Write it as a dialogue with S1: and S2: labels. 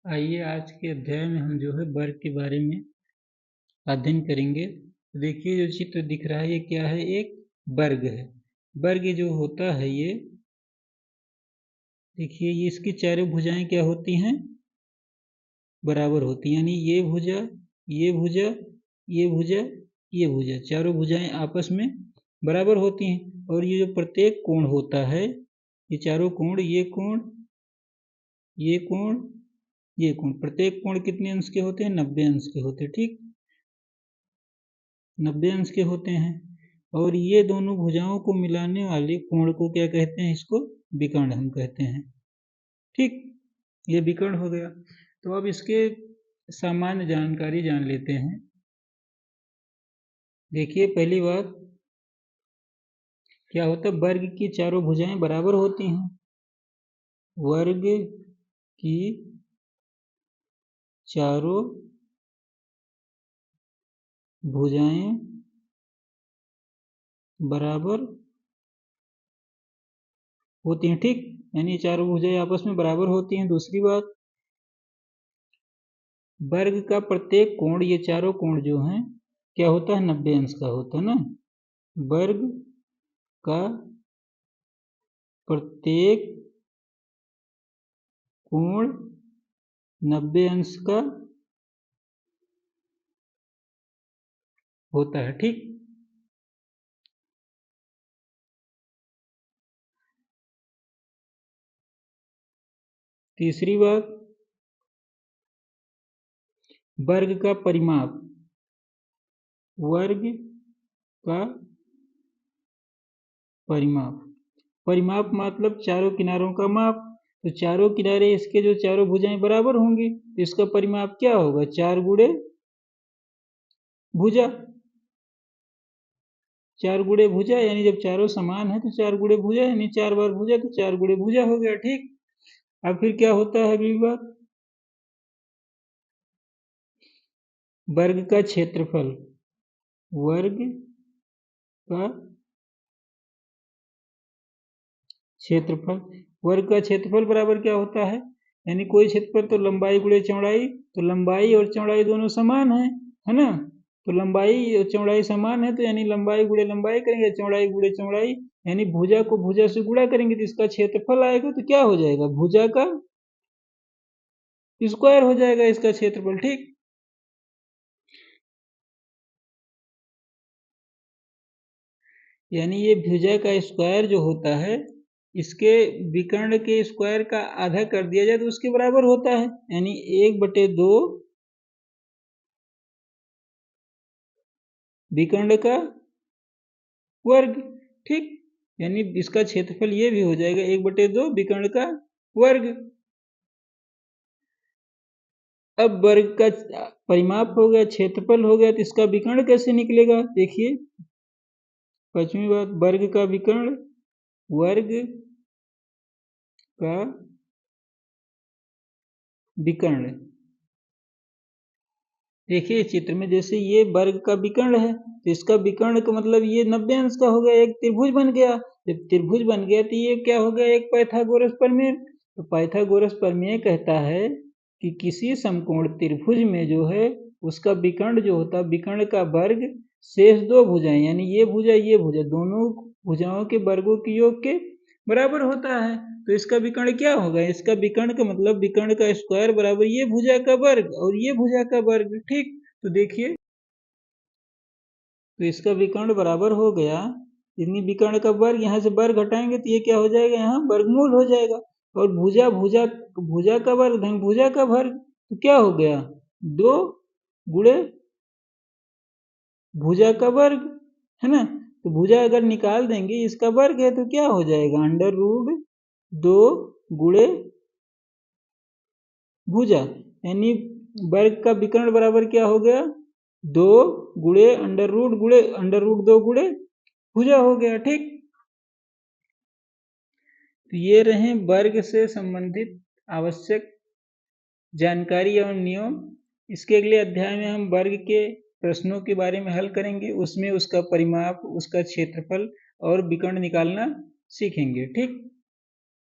S1: आइए आज के अध्याय में हम जो है वर्ग के बारे में अध्ययन करेंगे। तो देखिए जो चित्र दिख रहा है ये क्या है, एक वर्ग है। वर्ग जो होता है ये देखिए, ये इसकी चारों भुजाएं क्या होती हैं, बराबर होती हैं। यानी ये भुजा, ये भुजा, ये भुजा, ये भुजा, चारों भुजाएं आपस में बराबर होती हैं। और ये जो प्रत्येक कोण होता है, ये चारों कोण, ये कोण, ये कोण, ये कोण, प्रत्येक कोण कितने अंश के होते हैं, 90 अंश के होते हैं। ठीक, 90 अंश के होते हैं। और ये दोनों भुजाओं को मिलाने वाले कोण को क्या कहते हैं, इसको विकर्ण हम कहते हैं। ठीक, ये विकर्ण हो गया। तो अब इसके सामान्य जानकारी जान लेते हैं। देखिए पहली बात क्या होता है, वर्ग की चारों भुजाएं बराबर होती हैं। वर्ग की चारों भुजाएं बराबर होती हैं। ठीक, यानी चारों भुजाएं आपस में बराबर होती हैं। दूसरी बात, वर्ग का प्रत्येक कोण, ये चारों कोण जो हैं क्या होता है, 90 अंश का होता है ना। वर्ग का प्रत्येक कोण 90 अंश का होता है। ठीक, तीसरी बात, वर्ग का परिमाप, वर्ग का परिमाप, परिमाप मतलब चारों किनारों का माप। तो चारों किनारे इसके जो चारों भुजाएं बराबर होंगी, तो इसका परिमाप क्या होगा, 4 गुणे भुजा, 4 गुणे भुजा। यानी जब चारों समान है तो 4 गुणे भुजा, यानी 4 बार भुजा, तो 4 गुणे भुजा हो गया। ठीक, अब फिर क्या होता है अगली बात, वर्ग का क्षेत्रफल, वर्ग का क्षेत्रफल, वर्ग का क्षेत्रफल बराबर क्या होता है, यानी कोई क्षेत्रफल तो लंबाई गुणे चौड़ाई, तो लंबाई और चौड़ाई दोनों समान है ना। तो लंबाई और चौड़ाई समान है, तो यानी लंबाई गुणे लंबाई करेंगे, चौड़ाई गुणे चौड़ाई, यानी भुजा को भुजा से गुणा करेंगे तो इसका क्षेत्रफल आएगा। तो क्या हो जाएगा, भुजा का स्क्वायर हो जाएगा इसका क्षेत्रफल। ठीक, यानी ये भुजा का स्क्वायर जो होता है, इसके विकर्ण के स्क्वायर का आधा कर दिया जाए तो उसके बराबर होता है, यानी 1/2 विकर्ण का वर्ग। ठीक, यानी इसका क्षेत्रफल ये भी हो जाएगा 1/2 विकर्ण का वर्ग। अब वर्ग का परिमाप हो गया, क्षेत्रफल हो गया, तो इसका विकर्ण कैसे निकलेगा, देखिए पांचवी बात, वर्ग का विकर्ण, वर्ग का विकर्ण। देखिए चित्र में जैसे ये वर्ग का विकर्ण है, तो इसका विकर्ण का मतलब ये 90 अंश का हो गया, एक त्रिभुज बन गया। जब त्रिभुज बन गया तो ये क्या हो गया, एक पाइथागोरस प्रमेय। तो पाइथागोरस प्रमेय कहता है कि किसी समकोण त्रिभुज में जो है उसका विकर्ण जो होता है, विकर्ण का वर्ग शेष दो भुजाएं, यानी ये भुजा दोनों भुजाओं के वर्गों के योग के बराबर होता है। तो इसका विकर्ण क्या होगा, इसका विकर्ण का मतलब विकर्ण का स्क्वायर बराबर ये भुजा का वर्ग और ये भुजा का वर्ग। ठीक, तो देखिए, तो इसका विकर्ण बराबर हो गया, इतनी विकर्ण का वर्ग, यहाँ से वर्ग हटाएंगे तो ये क्या हो जाएगा, यहाँ वर्गमूल हो जाएगा। और भुजा भुजा भुजा का वर्ग धन भुजा का वर्ग, तो क्या हो गया, 2 गुणे भुजा का वर्ग, है ना। तो भुजा अगर निकाल देंगे, इसका वर्ग है, तो क्या हो जाएगा, √2 गुणे भुजा, यानी वर्ग का विकर्ण बराबर क्या हो गया, 2 गुणे √2 गुणे भुजा हो गया। ठीक, तो ये रहे वर्ग से संबंधित आवश्यक जानकारी और नियम। इसके अगले अध्याय में हम वर्ग के प्रश्नों के बारे में हल करेंगे, उसमें उसका परिमाप, उसका क्षेत्रफल और विकर्ण निकालना सीखेंगे। ठीक।